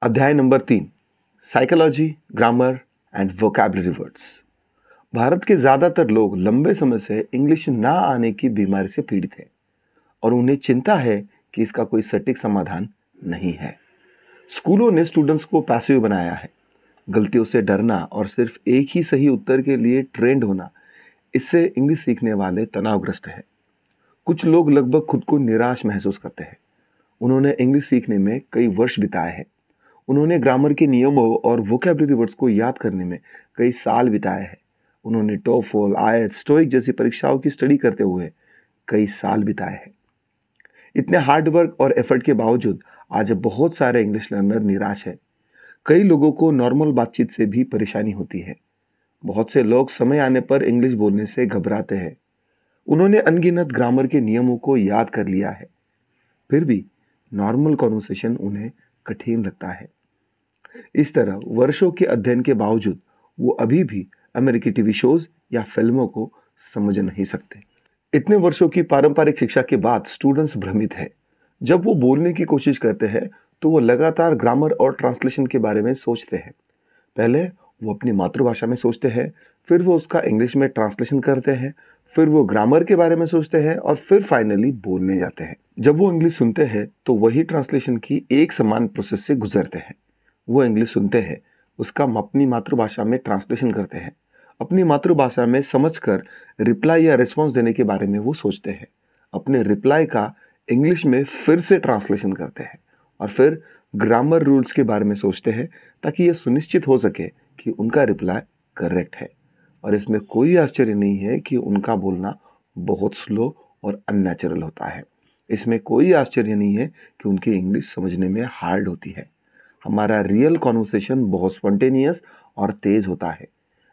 अध्याय number 3। Psychology, grammar and vocabulary words. Bharat के ज़्यादातर लोग लंबे समय से इंग्लिश ना आने की बीमारी से पीड़ित हैं और उन्हें चिंता है कि इसका कोई सटीक समाधान नहीं है। स्कूलों ने स्टूडेंट्स को पैसिव बनाया है। गलतियों से डरना और सिर्फ एक ही सही उत्तर के लिए ट्रेंड होना, इससे इंग्लिश सीखने वाले तनावग्रस्त हैं। कुछ लोग लगभग खुद को निराश महसूस करते हैं। उन्होंने इंग्लिश सीखने में कई वर्ष बिताए हैं। उन्होंने ग्रामर के नियमों और वोकैबुलरी वर्ड्स को याद करने में कई साल बिताए हैं। उन्होंने टोफल, आईएलटीएस, स्टोइक जैसी परीक्षाओं की स्टडी करते हुए कई साल बिताए हैं। इतने हार्ड वर्क और एफर्ट के बावजूद आज बहुत सारे इंग्लिश लर्नर निराश हैं। कई लोगों को नॉर्मल बातचीत से भी परेशानी होती है। बहुत से लोग समय आने पर इंग्लिश बोलने से घबराते हैं। उन्होंने अनगिनत ग्रामर के नियमों को याद कर लिया है, फिर भी नॉर्मल कॉन्वर्सेशन उन्हें कठिन लगता है। इस तरह वर्षों के अध्ययन के बावजूद वो अभी भी अमेरिकी टीवी शोज या फिल्मों को समझ नहीं सकते। इतने वर्षों की पारंपरिक शिक्षा के बाद स्टूडेंट्स भ्रमित है। जब वो बोलने की कोशिश करते हैं तो वो लगातार ग्रामर और ट्रांसलेशन के बारे में सोचते हैं। पहले वो अपनी मातृभाषा में सोचते हैं, फिर वो उसका इंग्लिश में ट्रांसलेशन करते हैं, फिर वो ग्रामर के बारे में सोचते हैं और फिर फाइनली बोलने जाते हैं। जब वो इंग्लिश सुनते हैं तो वही ट्रांसलेशन की एक समान प्रोसेस से गुजरते हैं। वो इंग्लिश सुनते हैं, उसका अपनी मातृभाषा में ट्रांसलेशन करते हैं, अपनी मातृभाषा में समझकर रिप्लाई या रिस्पॉन्स देने के बारे में वो सोचते हैं, अपने रिप्लाई का इंग्लिश में फिर से ट्रांसलेशन करते हैं और फिर ग्रामर रूल्स के बारे में सोचते हैं ताकि यह सुनिश्चित हो सके कि उनका रिप्लाई करेक्ट है। और इसमें कोई आश्चर्य नहीं है कि उनका बोलना बहुत स्लो और अननेचुरल होता है। इसमें कोई आश्चर्य नहीं है कि उनकी इंग्लिश समझने में हार्ड होती है। हमारा रियल कॉन्वर्सेशन बहुत स्पॉन्टेनियस और तेज होता है।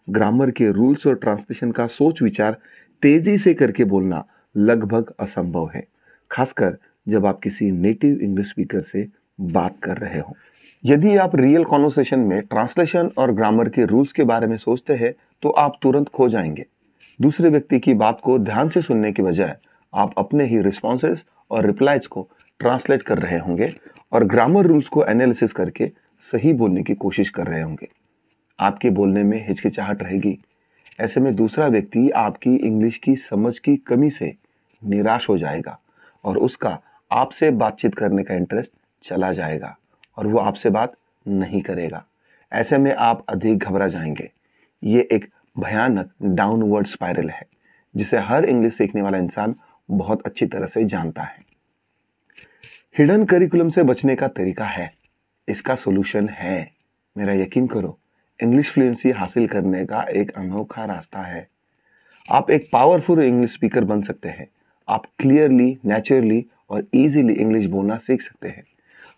ग्रामर के रूल्स और ट्रांसलेशन का सोच विचार तेजी से करके बोलना लगभग असंभव है, खासकर जब आप किसी नेटिव इंग्लिश स्पीकर से बात कर रहे हो। यदि आप रियल कॉन्वर्सेशन में ट्रांसलेशन और ग्रामर के रूल्स के बारे में सोचते हैं तो आप तुरंत खो जाएंगे। दूसरे व्यक्ति की बात को ध्यान से सुनने के बजाय आप अपने ही रिस्पॉन्सेस और रिप्लाईज को ट्रांसलेट कर रहे होंगे और ग्रामर रूल्स को एनालिसिस करके सही बोलने की कोशिश कर रहे होंगे। आपके बोलने में हिचकिचाहट रहेगी। ऐसे में दूसरा व्यक्ति आपकी इंग्लिश की समझ की कमी से निराश हो जाएगा और उसका आपसे बातचीत करने का इंटरेस्ट चला जाएगा और वो आपसे बात नहीं करेगा। ऐसे में आप अधिक घबरा जाएंगे। ये एक भयानक डाउनवर्ड स्पाइरल है जिसे हर इंग्लिश सीखने वाला इंसान बहुत अच्छी तरह से जानता है। हिडन करिकुलम से बचने का तरीका है, इसका सॉल्यूशन है। मेरा यकीन करो, इंग्लिश फ्लुएंसी हासिल करने का एक अनोखा रास्ता है। आप एक पावरफुल इंग्लिश स्पीकर बन सकते हैं। आप क्लियरली, नेचुरली और इजीली इंग्लिश बोलना सीख सकते हैं।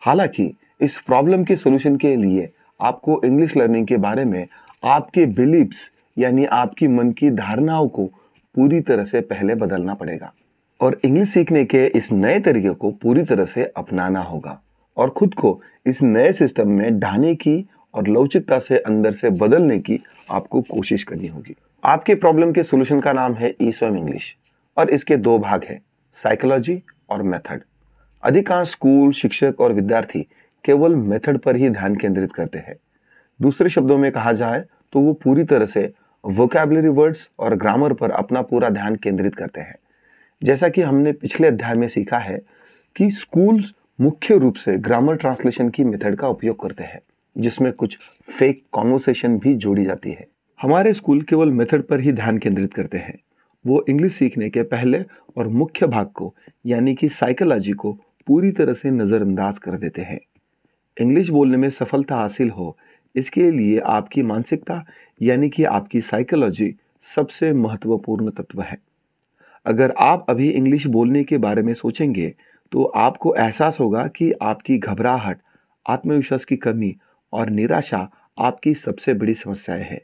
हालांकि इस प्रॉब्लम के सॉल्यूशन के लिए आपको इंग्लिश लर्निंग के बारे में आपके बिलीव्स यानी आपकी मन की धारणाओं को पूरी तरह से पहले बदलना पड़ेगा और इंग्लिश सीखने के इस नए तरीके को पूरी तरह से अपनाना होगा और खुद को इस नए सिस्टम में ढाने की और लवचिकता से अंदर से बदलने की आपको कोशिश करनी होगी। आपके प्रॉब्लम के सॉल्यूशन का नाम है ईस्वम इंग्लिश और इसके दो भाग हैं, साइकोलॉजी और मेथड। अधिकांश स्कूल, शिक्षक और विद्यार्थी केवल मेथड पर ही ध्यान केंद्रित करते हैं। दूसरे शब्दों में कहा जाए तो वो पूरी तरह से वोकैबुलरी वर्ड्स और ग्रामर पर अपना पूरा ध्यान केंद्रित करते हैं। जैसा कि हमने पिछले अध्याय में सीखा है कि स्कूल्स मुख्य रूप से ग्रामर ट्रांसलेशन की मेथड का उपयोग करते हैं, जिसमें कुछ फेक कॉन्वर्सेशन भी जोड़ी जाती है। हमारे स्कूल केवल मेथड पर ही ध्यान केंद्रित करते हैं। वो इंग्लिश सीखने के पहले और मुख्य भाग को यानी कि साइकोलॉजी को पूरी तरह से नज़रअंदाज कर देते हैं। इंग्लिश बोलने में सफलता हासिल हो, इसके लिए आपकी मानसिकता यानी कि आपकी साइकोलॉजी सबसे महत्वपूर्ण तत्व है। अगर आप अभी इंग्लिश बोलने के बारे में सोचेंगे तो आपको एहसास होगा कि आपकी घबराहट, आत्मविश्वास की कमी और निराशा आपकी सबसे बड़ी समस्याएं हैं।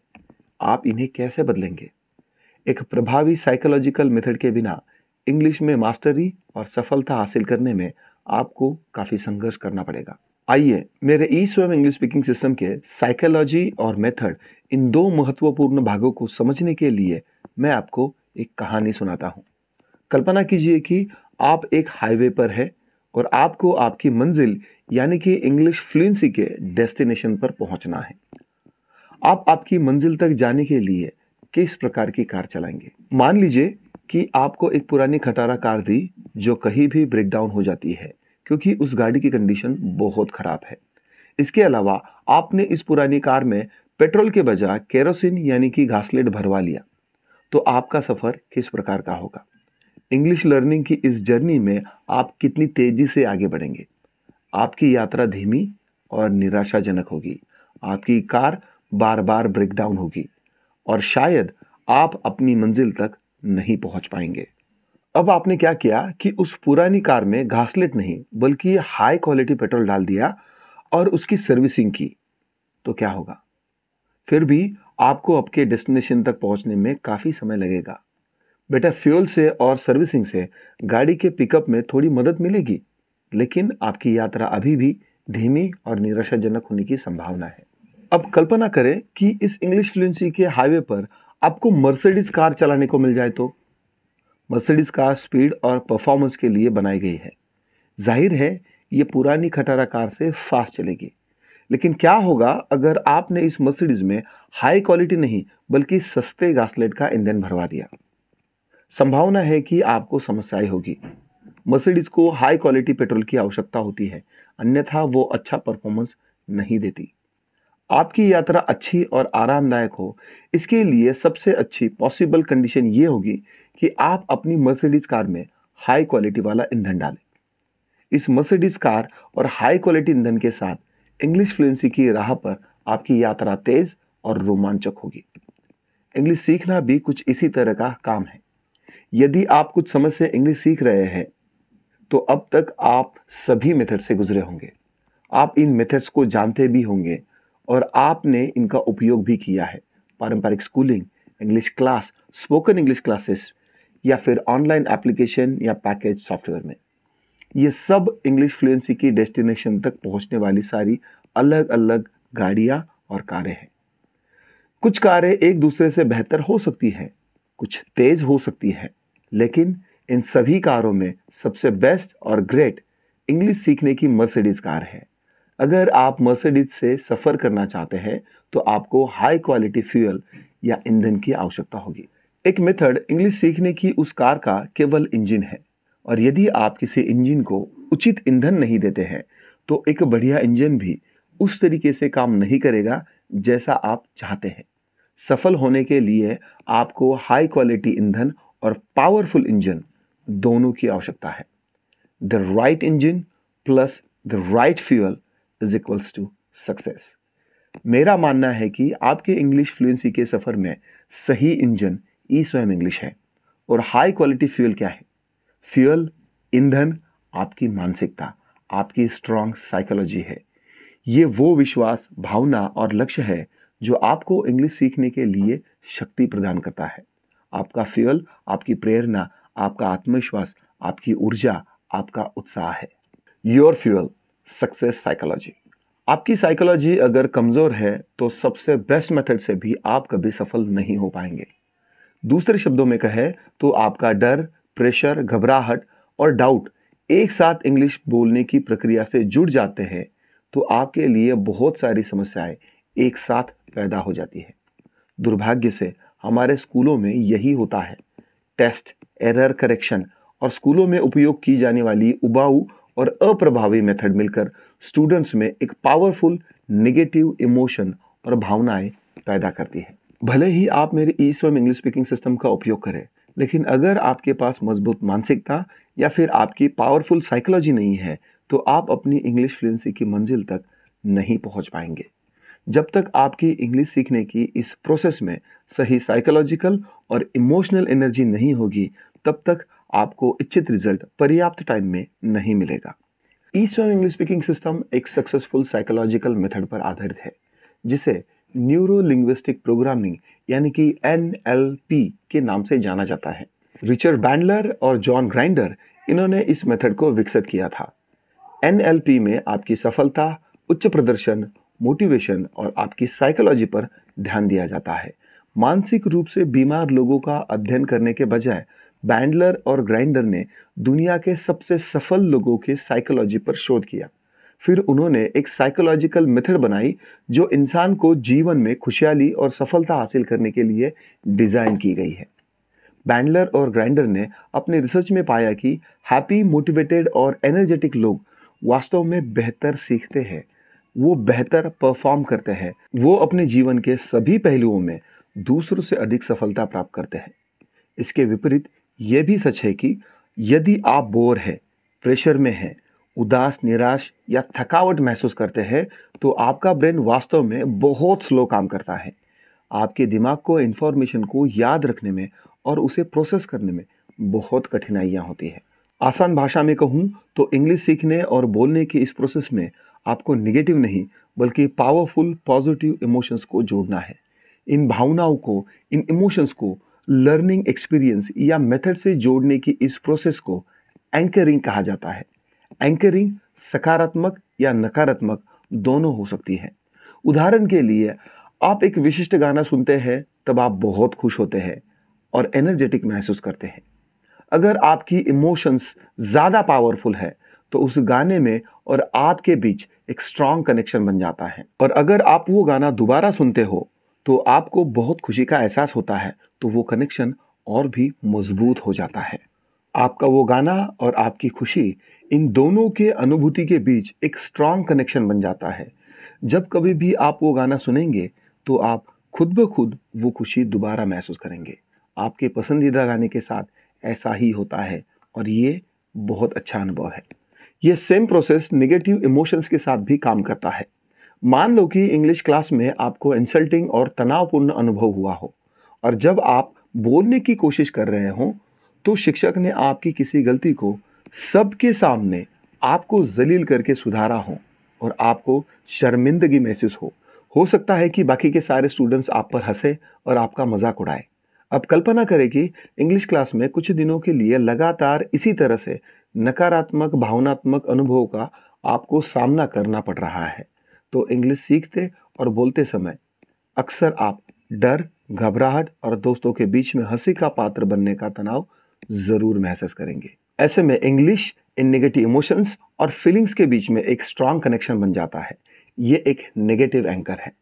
आप इन्हें कैसे बदलेंगे? एक प्रभावी साइकोलॉजिकल मेथड के बिना इंग्लिश में मास्टरी और सफलता हासिल करने में आपको काफ़ी संघर्ष करना पड़ेगा। आइए मेरे ईस्वम इंग्लिश स्पीकिंग सिस्टम के साइकोलॉजी और मेथड इन दो महत्वपूर्ण भागों को समझने के लिए मैं आपको एक कहानी सुनाता हूँ। कल्पना कीजिए कि आप एक हाईवे पर हैं और आपको आपकी मंजिल यानी कि इंग्लिश फ्लुएंसी के डेस्टिनेशन पर पहुंचना है। आप आपकी मंजिल तक जाने के लिए किस प्रकार की कार चलाएंगे? मान लीजिए कि आपको एक पुरानी खटारा कार दी जो कहीं भी ब्रेक डाउन हो जाती है क्योंकि उस गाड़ी की कंडीशन बहुत खराब है। इसके अलावा आपने इस पुरानी कार में पेट्रोल के बजाय केरोसिन यानी कि घासलेट भरवा लिया, तो आपका सफर किस प्रकार का होगा? इंग्लिश लर्निंग की इस जर्नी में आप कितनी तेजी से आगे बढ़ेंगे? आपकी यात्रा धीमी और निराशाजनक होगी। आपकी कार बार बार ब्रेक डाउन होगी और शायद आप अपनी मंजिल तक नहीं पहुंच पाएंगे। अब आपने क्या किया कि उस पुरानी कार में घासलेट नहीं बल्कि हाई क्वालिटी पेट्रोल डाल दिया और उसकी सर्विसिंग की, तो क्या होगा? फिर भी आपको आपके डेस्टिनेशन तक पहुंचने में काफी समय लगेगा। बेटा, फ्यूल से और सर्विसिंग से गाड़ी के पिकअप में थोड़ी मदद मिलेगी, लेकिन आपकी यात्रा अभी भी धीमी और निराशाजनक होने की संभावना है। अब कल्पना करें कि इस इंग्लिश फ्लुएंसी के हाईवे पर आपको मर्सिडीज कार चलाने को मिल जाए तो? मर्सिडीज कार स्पीड और परफॉर्मेंस के लिए बनाई गई है। जाहिर है ये पुरानी खटारा कार से फास्ट चलेगी, लेकिन क्या होगा अगर आपने इस मर्सिडीज में हाई क्वालिटी नहीं बल्कि सस्ते घासलेट का ईंधन भरवा दिया? संभावना है कि आपको समस्याएं होगी। मर्सिडीज को हाई क्वालिटी पेट्रोल की आवश्यकता होती है, अन्यथा वो अच्छा परफॉर्मेंस नहीं देती। आपकी यात्रा अच्छी और आरामदायक हो, इसके लिए सबसे अच्छी पॉसिबल कंडीशन ये होगी कि आप अपनी मर्सिडीज कार में हाई क्वालिटी वाला ईंधन डालें। इस मर्सिडीज कार और हाई क्वालिटी ईंधन के साथ इंग्लिश फ्लुएंसी की राह पर आपकी यात्रा तेज और रोमांचक होगी। इंग्लिश सीखना भी कुछ इसी तरह का काम है। यदि आप कुछ समय से इंग्लिश सीख रहे हैं तो अब तक आप सभी मेथड से गुजरे होंगे। आप इन मेथड्स को जानते भी होंगे और आपने इनका उपयोग भी किया है। पारंपरिक schooling, English class, spoken English classes या फिर ऑनलाइन एप्लीकेशन या पैकेज सॉफ्टवेयर में। ये सब इंग्लिश फ्लुएंसी की डेस्टिनेशन तक पहुंचने वाली सारी अलग अलग गाड़ियां और कारें हैं। कुछ कारें एक दूसरे से बेहतर हो सकती हैं, कुछ तेज हो सकती हैं, लेकिन इन सभी कारों में सबसे बेस्ट और ग्रेट इंग्लिश सीखने की मर्सिडीज कार है। अगर आप मर्सिडीज से सफर करना चाहते हैं तो आपको हाई क्वालिटी फ्यूल या ईंधन की आवश्यकता होगी। एक मेथड इंग्लिश सीखने की उस कार का केवल इंजन है, और यदि आप किसी इंजन को उचित ईंधन नहीं देते हैं तो एक बढ़िया इंजन भी उस तरीके से काम नहीं करेगा जैसा आप चाहते हैं। सफल होने के लिए आपको हाई क्वालिटी ईंधन और पावरफुल इंजन दोनों की आवश्यकता है। The right engine plus the right fuel is equals to success. मेरा मानना है कि आपके इंग्लिश फ्लुएंसी के सफर में सही इंजन ई स्वयं इंग्लिश है। और हाई क्वालिटी फ्यूल क्या है? फ्यूल, ईंधन आपकी मानसिकता, आपकी स्ट्रॉन्ग साइकोलॉजी है। ये वो विश्वास, भावना और लक्ष्य है जो आपको इंग्लिश सीखने के लिए शक्ति प्रदान करता है। आपका फ्यूल, आपकी प्रेरणा, आपका आत्मविश्वास, आपकी ऊर्जा, आपका उत्साह है। Your fuel, success psychology. आपकी साइकोलॉजी अगर कमजोर है तो सबसे बेस्ट मेथड से भी आप कभी सफल नहीं हो पाएंगे। दूसरे शब्दों में कहें तो आपका डर, प्रेशर, घबराहट और डाउट एक साथ इंग्लिश बोलने की प्रक्रिया से जुड़ जाते हैं तो आपके लिए बहुत सारी समस्याएं एक साथ पैदा हो जाती है। दुर्भाग्य से हमारे स्कूलों में यही होता है। टेस्ट, एरर करेक्शन और स्कूलों में उपयोग की जाने वाली उबाऊ और अप्रभावी मेथड मिलकर स्टूडेंट्स में एक पावरफुल नेगेटिव इमोशन और भावनाएं पैदा करती है। भले ही आप मेरे ई स्वयं इंग्लिश स्पीकिंग सिस्टम का उपयोग करें, लेकिन अगर आपके पास मजबूत मानसिकता या फिर आपकी पावरफुल साइकोलॉजी नहीं है तो आप अपनी इंग्लिश फ्लुएंसी की मंजिल तक नहीं पहुंच पाएंगे। जब तक आपकी इंग्लिश सीखने की इस प्रोसेस में सही साइकोलॉजिकल और इमोशनल एनर्जी नहीं होगी, तब तक आपको इच्छित रिजल्ट पर्याप्त टाइम में नहीं मिलेगा। ई स्वयं इंग्लिश स्पीकिंग सिस्टम एक सक्सेसफुल साइकोलॉजिकल मेथड पर आधारित है जिसे न्यूरो लिंग्विस्टिक प्रोग्रामिंग यानी कि NLP के नाम से जाना जाता है। रिचर्ड बैंडलर और जॉन ग्राइंडर, इन्होंने इस मेथड को विकसित किया था। NLP में आपकी सफलता, उच्च प्रदर्शन, मोटिवेशन और आपकी साइकोलॉजी पर ध्यान दिया जाता है। मानसिक रूप से बीमार लोगों का अध्ययन करने के बजाय बैंडलर और ग्राइंडर ने दुनिया के सबसे सफल लोगों के साइकोलॉजी पर शोध किया। फिर उन्होंने एक साइकोलॉजिकल मेथड बनाई जो इंसान को जीवन में खुशहाली और सफलता हासिल करने के लिए डिजाइन की गई है। बैंडलर और ग्राइंडर ने अपने रिसर्च में पाया कि हैप्पी, मोटिवेटेड और एनर्जेटिक लोग वास्तव में बेहतर सीखते हैं, वो बेहतर परफॉर्म करते हैं, वो अपने जीवन के सभी पहलुओं में दूसरों से अधिक सफलता प्राप्त करते हैं। इसके विपरीत ये भी सच है कि यदि आप बोर हैं, प्रेशर में हैं, उदास, निराश या थकावट महसूस करते हैं, तो आपका ब्रेन वास्तव में बहुत स्लो काम करता है। आपके दिमाग को इंफॉर्मेशन को याद रखने में और उसे प्रोसेस करने में बहुत कठिनाइयाँ होती हैं। आसान भाषा में कहूँ तो इंग्लिश सीखने और बोलने की इस प्रोसेस में आपको नेगेटिव नहीं बल्कि पावरफुल पॉजिटिव इमोशंस को जोड़ना है। इन भावनाओं को, इन इमोशंस को लर्निंग एक्सपीरियंस या मेथड से जोड़ने की इस प्रोसेस को एंकरिंग कहा जाता है। एंकरिंग सकारात्मक या नकारात्मक दोनों हो सकती है। उदाहरण के लिए, आप एक विशिष्ट गाना सुनते हैं तब आप बहुत खुश होते हैं और एनर्जेटिक महसूस करते हैं। अगर आपकी इमोशंस ज़्यादा पावरफुल है तो उस गाने में और आपके बीच एक स्ट्रॉन्ग कनेक्शन बन जाता है। और अगर आप वो गाना दोबारा सुनते हो तो आपको बहुत खुशी का एहसास होता है, तो वो कनेक्शन और भी मजबूत हो जाता है। आपका वो गाना और आपकी खुशी, इन दोनों के अनुभूति के बीच एक स्ट्रॉन्ग कनेक्शन बन जाता है। जब कभी भी आप वो गाना सुनेंगे तो आप खुद ब खुद वो खुशी दोबारा महसूस करेंगे। आपके पसंदीदा गाने के साथ ऐसा ही होता है और ये बहुत अच्छा अनुभव है। ये सेम प्रोसेस नेगेटिव इमोशंस के साथ भी काम करता है। मान लो कि इंग्लिश क्लास में आपको इंसल्टिंग और तनावपूर्ण अनुभव हुआ हो और जब आप बोलने की कोशिश कर रहे हो तो शिक्षक ने आपकी किसी गलती को सबके सामने आपको जलील करके सुधारा हो और आपको शर्मिंदगी महसूस हो सकता है कि बाकी के सारे स्टूडेंट्स आप पर हंसे और आपका मजाक उड़ाए। अब कल्पना करें कि इंग्लिश क्लास में कुछ दिनों के लिए लगातार इसी तरह से नकारात्मक भावनात्मक अनुभवों का आपको सामना करना पड़ रहा है। तो इंग्लिश सीखते और बोलते समय अक्सर आप डर, घबराहट और दोस्तों के बीच में हंसी का पात्र बनने का तनाव जरूर महसूस करेंगे। ऐसे में इंग्लिश इन नेगेटिव इमोशंस और फीलिंग्स के बीच में एक स्ट्रॉन्ग कनेक्शन बन जाता है। ये एक नेगेटिव एंकर है।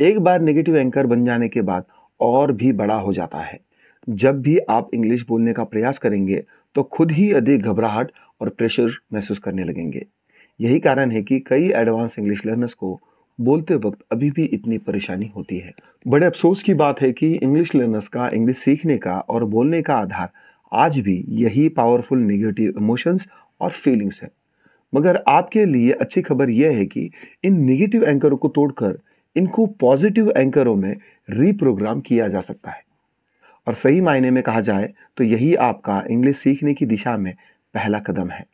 एक बार नेगेटिव एंकर बन जाने के बाद और भी बड़ा हो जाता है। जब भी आप इंग्लिश बोलने का प्रयास करेंगे तो खुद ही अधिक घबराहट और प्रेशर महसूस करने लगेंगे। यही कारण है कि कई एडवांस इंग्लिश लर्नर्स को बोलते वक्त अभी भी इतनी परेशानी होती है। बड़े अफसोस की बात है कि इंग्लिश लर्नर्स का इंग्लिश सीखने का और बोलने का आधार आज भी यही पावरफुल नेगेटिव इमोशंस और फीलिंग्स है। मगर आपके लिए अच्छी खबर यह है कि इन नेगेटिव एंकरों को तोड़कर इनको पॉजिटिव एंकरों में रीप्रोग्राम किया जा सकता है। और सही मायने में कहा जाए तो यही आपका इंग्लिश सीखने की दिशा में पहला कदम है।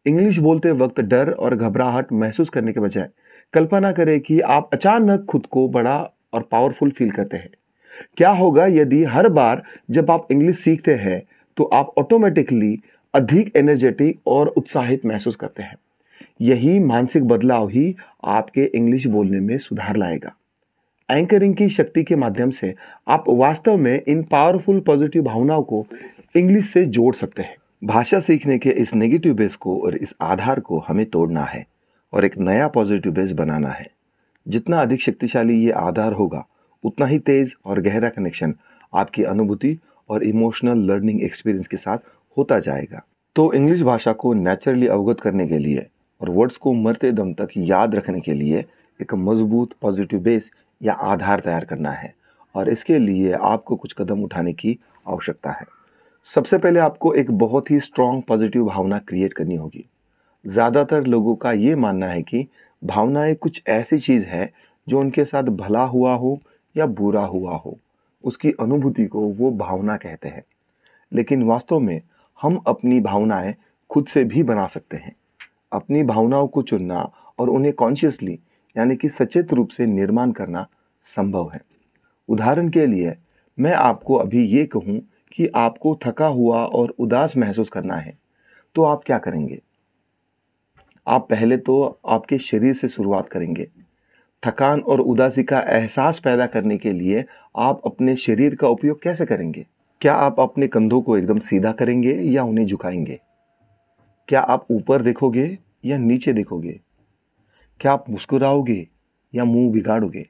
इंग्लिश बोलते वक्त डर और घबराहट महसूस करने के बजाय कल्पना करें कि आप अचानक खुद को बड़ा और पावरफुल फील करते हैं। क्या होगा यदि हर बार जब आप इंग्लिश सीखते हैं तो आप ऑटोमेटिकली अधिक एनर्जेटिक और उत्साहित महसूस करते हैं। यही मानसिक बदलाव ही आपके इंग्लिश बोलने में सुधार लाएगा। एंकरिंग की शक्ति के माध्यम से आप वास्तव में इन पावरफुल पॉजिटिव भावनाओं को इंग्लिश से जोड़ सकते हैं। भाषा सीखने के इस नेगेटिव बेस को और इस आधार को हमें तोड़ना है और एक नया पॉजिटिव बेस बनाना है। जितना अधिक शक्तिशाली ये आधार होगा उतना ही तेज और गहरा कनेक्शन आपकी अनुभूति और इमोशनल लर्निंग एक्सपीरियंस के साथ होता जाएगा। तो इंग्लिश भाषा को नेचुरली अवगत करने के लिए और वर्ड्स को मरते दम तक याद रखने के लिए एक मजबूत पॉजिटिव बेस या आधार तैयार करना है और इसके लिए आपको कुछ कदम उठाने की आवश्यकता है। सबसे पहले आपको एक बहुत ही स्ट्रॉन्ग पॉजिटिव भावना क्रिएट करनी होगी। ज़्यादातर लोगों का ये मानना है कि भावनाएं कुछ ऐसी चीज़ है जो उनके साथ भला हुआ हो या बुरा हुआ हो, उसकी अनुभूति को वो भावना कहते हैं। लेकिन वास्तव में हम अपनी भावनाएं खुद से भी बना सकते हैं। अपनी भावनाओं को चुनना और उन्हें कॉन्शियसली यानी कि सचेत रूप से निर्माण करना संभव है। उदाहरण के लिए मैं आपको अभी ये कहूँ कि आपको थका हुआ और उदास महसूस करना है, तो आप क्या करेंगे? आप पहले तो आपके शरीर से शुरुआत करेंगे। थकान और उदासी का एहसास पैदा करने के लिए आप अपने शरीर का उपयोग कैसे करेंगे? क्या आप अपने कंधों को एकदम सीधा करेंगे या उन्हें झुकाएंगे? क्या आप ऊपर देखोगे या नीचे देखोगे? क्या आप मुस्कुराओगे या मुंह बिगाड़ोगे?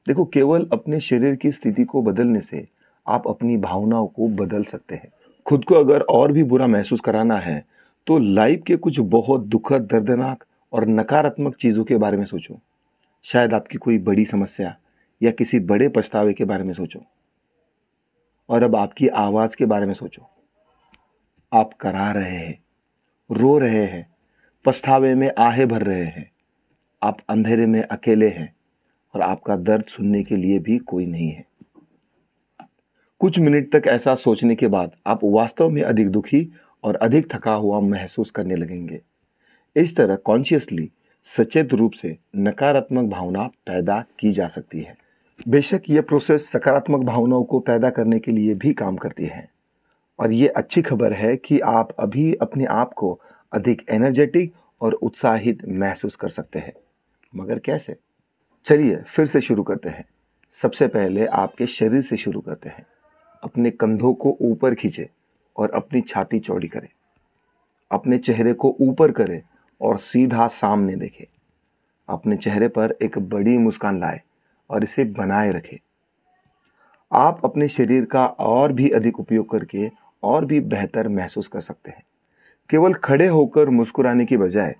देखो, केवल अपने शरीर की स्थिति को बदलने से आप अपनी भावनाओं को बदल सकते हैं। खुद को अगर और भी बुरा महसूस कराना है, तो लाइफ के कुछ बहुत दुखद, दर्दनाक और नकारात्मक चीज़ों के बारे में सोचो। शायद आपकी कोई बड़ी समस्या या किसी बड़े पछतावे के बारे में सोचो। और अब आपकी आवाज़ के बारे में सोचो। आप करा रहे हैं, रो रहे हैं, पछतावे में आहें भर रहे हैं। आप अंधेरे में अकेले हैं और आपका दर्द सुनने के लिए भी कोई नहीं है। कुछ मिनट तक ऐसा सोचने के बाद आप वास्तव में अधिक दुखी और अधिक थका हुआ महसूस करने लगेंगे। इस तरह कॉन्शियसली, सचेत रूप से नकारात्मक भावना पैदा की जा सकती है। बेशक यह प्रोसेस सकारात्मक भावनाओं को पैदा करने के लिए भी काम करती है। और ये अच्छी खबर है कि आप अभी अपने आप को अधिक एनर्जेटिक और उत्साहित महसूस कर सकते हैं। मगर कैसे? चलिए फिर से शुरू करते हैं। सबसे पहले आपके शरीर से शुरू करते हैं। अपने कंधों को ऊपर खींचें और अपनी छाती चौड़ी करें। अपने चेहरे को ऊपर करें और सीधा सामने देखें। अपने चेहरे पर एक बड़ी मुस्कान लाएं और इसे बनाए रखें। आप अपने शरीर का और भी अधिक उपयोग करके और भी बेहतर महसूस कर सकते हैं। केवल खड़े होकर मुस्कुराने की बजाय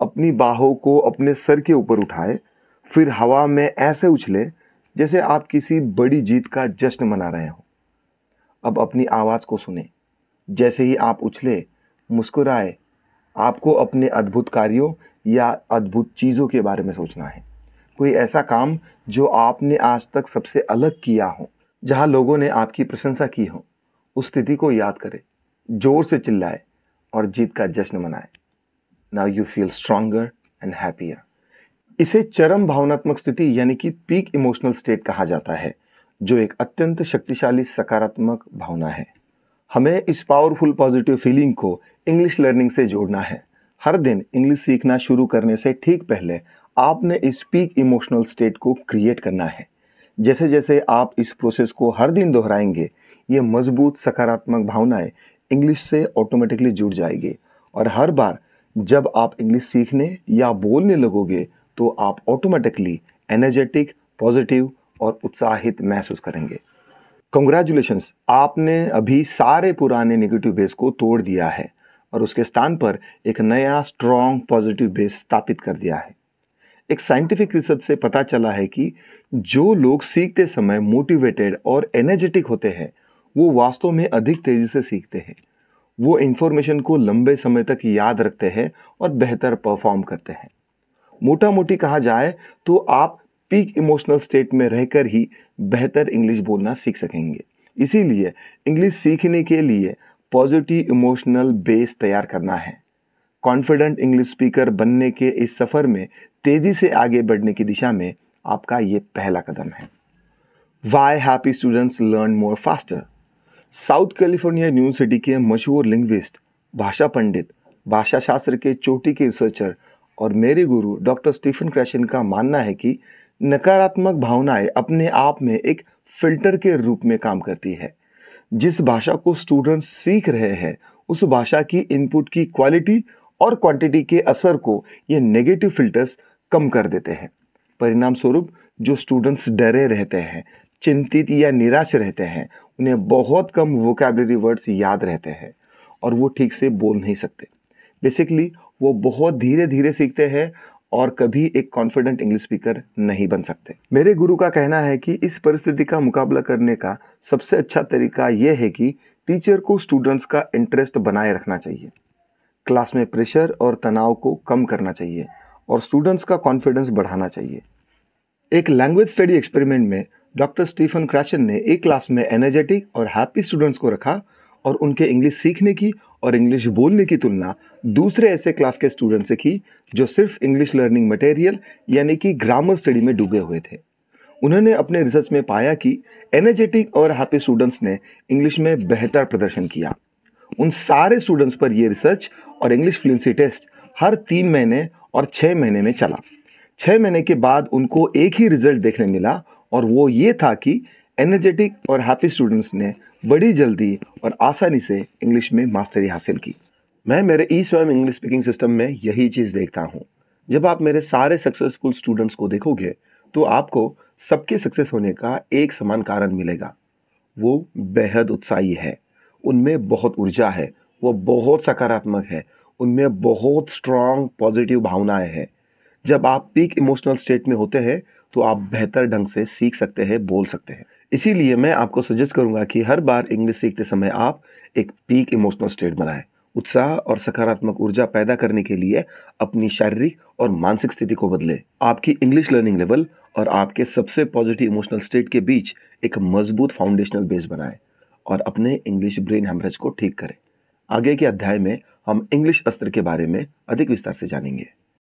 अपनी बाहों को अपने सर के ऊपर उठाएं, फिर हवा में ऐसे उछलें जैसे आप किसी बड़ी जीत का जश्न मना रहे हो। अब अपनी आवाज़ को सुनें। जैसे ही आप उछले, मुस्कुराए, आपको अपने अद्भुत कार्यों या अद्भुत चीज़ों के बारे में सोचना है। कोई ऐसा काम जो आपने आज तक सबसे अलग किया हो, जहां लोगों ने आपकी प्रशंसा की हो। उस स्थिति को याद करें, जोर से चिल्लाए और जीत का जश्न मनाएं। Now you feel stronger and happier. इसे चरम भावनात्मक स्थिति यानी कि पीक इमोशनल स्टेट कहा जाता है, जो एक अत्यंत शक्तिशाली सकारात्मक भावना है। हमें इस पावरफुल पॉजिटिव फीलिंग को इंग्लिश लर्निंग से जोड़ना है। हर दिन इंग्लिश सीखना शुरू करने से ठीक पहले आपने इस पीक इमोशनल स्टेट को क्रिएट करना है। जैसे जैसे आप इस प्रोसेस को हर दिन दोहराएंगे, ये मजबूत सकारात्मक भावनाएं इंग्लिश से ऑटोमेटिकली जुड़ जाएगी और हर बार जब आप इंग्लिश सीखने या बोलने लगोगे तो आप ऑटोमेटिकली एनर्जेटिक, पॉजिटिव और उत्साहित महसूस करेंगे। कंग्रेचुलेशंस, आपने अभी सारे पुराने नेगेटिव बेस को तोड़ दिया है और उसके स्थान पर एक नया स्ट्रॉन्ग पॉजिटिव बेस स्थापित कर दिया है। एक साइंटिफिक रिसर्च से पता चला है कि जो लोग सीखते समय मोटिवेटेड और एनर्जेटिक होते हैं, वो वास्तव में अधिक तेजी से सीखते हैं। वो इंफॉर्मेशन को लंबे समय तक याद रखते हैं और बेहतर परफॉर्म करते हैं। मोटा मोटी कहा जाए तो आप पीक इमोशनल स्टेट में रहकर ही बेहतर इंग्लिश बोलना सीख सकेंगे। इसीलिए इंग्लिश सीखने के लिए पॉजिटिव इमोशनल बेस तैयार करना है। कॉन्फिडेंट इंग्लिश स्पीकर बनने के इस सफ़र में तेज़ी से आगे बढ़ने की दिशा में आपका ये पहला कदम है। Why happy students learn more faster. South California university के मशहूर लिंग्विस्ट, भाषा पंडित, भाषा शास्त्र के चोटी के रिसर्चर और मेरे गुरु डॉक्टर स्टीफन क्रैशन का मानना है कि नकारात्मक भावनाएं अपने आप में एक फिल्टर के रूप में काम करती है। जिस भाषा को स्टूडेंट्स सीख रहे हैं, उस भाषा की इनपुट की क्वालिटी और क्वांटिटी के असर को ये नेगेटिव फिल्टर्स कम कर देते हैं। परिणाम स्वरूप जो स्टूडेंट्स डरे रहते हैं, चिंतित या निराश रहते हैं, उन्हें बहुत कम वोकैबुलरी वर्ड्स याद रहते हैं और वो ठीक से बोल नहीं सकते। बेसिकली वो बहुत धीरे धीरे सीखते हैं और कभी एक कॉन्फिडेंट इंग्लिश स्पीकर नहीं बन सकते। मेरे गुरु का कहना है कि इस परिस्थिति का मुकाबला करने का सबसे अच्छा तरीका यह है कि टीचर को स्टूडेंट्स का इंटरेस्ट बनाए रखना चाहिए, क्लास में प्रेशर और तनाव को कम करना चाहिए और स्टूडेंट्स का कॉन्फिडेंस बढ़ाना चाहिए। एक लैंग्वेज स्टडी एक्सपेरिमेंट में डॉक्टर स्टीफन क्रैशन ने एक क्लास में एनर्जेटिक और हैप्पी स्टूडेंट्स को रखा और उनके इंग्लिश सीखने की और इंग्लिश बोलने की तुलना दूसरे ऐसे क्लास के स्टूडेंट से की जो सिर्फ इंग्लिश लर्निंग मटेरियल यानी कि ग्रामर स्टडी में डूबे हुए थे। उन्होंने अपने रिसर्च में पाया कि एनर्जेटिक और हैप्पी स्टूडेंट्स ने इंग्लिश में बेहतर प्रदर्शन किया। उन सारे स्टूडेंट्स पर यह रिसर्च और इंग्लिश फ्लुएंसी टेस्ट हर 3 महीने और 6 महीने में चला। 6 महीने के बाद उनको एक ही रिजल्ट देखने मिला और वो ये था कि एनर्जेटिक और हैप्पी स्टूडेंट्स ने बड़ी जल्दी और आसानी से इंग्लिश में मास्टरी हासिल की। मैं मेरे ई स्वयं इंग्लिश स्पीकिंग सिस्टम में यही चीज़ देखता हूँ। जब आप मेरे सारे सक्सेसफुल स्टूडेंट्स को देखोगे तो आपको सबके सक्सेस होने का एक समान कारण मिलेगा। वो बेहद उत्साही है, उनमें बहुत ऊर्जा है, वो बहुत सकारात्मक है, उनमें बहुत स्ट्रांग पॉजिटिव भावनाएं हैं। जब आप पीक इमोशनल स्टेट में होते हैं तो आप बेहतर ढंग से सीख सकते हैं, बोल सकते हैं। इसीलिए मैं आपको सजेस्ट करूंगा कि हर बार इंग्लिश सीखते समय आप एक पीक इमोशनल स्टेट बनाएं। उत्साह और सकारात्मक ऊर्जा पैदा करने के लिए अपनी शारीरिक और मानसिक स्थिति को बदलें। आपकी इंग्लिश लर्निंग लेवल और आपके सबसे पॉजिटिव इमोशनल स्टेट के बीच एक मजबूत फाउंडेशनल बेस बनाएं और अपने इंग्लिश ब्रेन हेमरेज को ठीक करें। आगे के अध्याय में हम इंग्लिश अस्त्र के बारे में अधिक विस्तार से जानेंगे।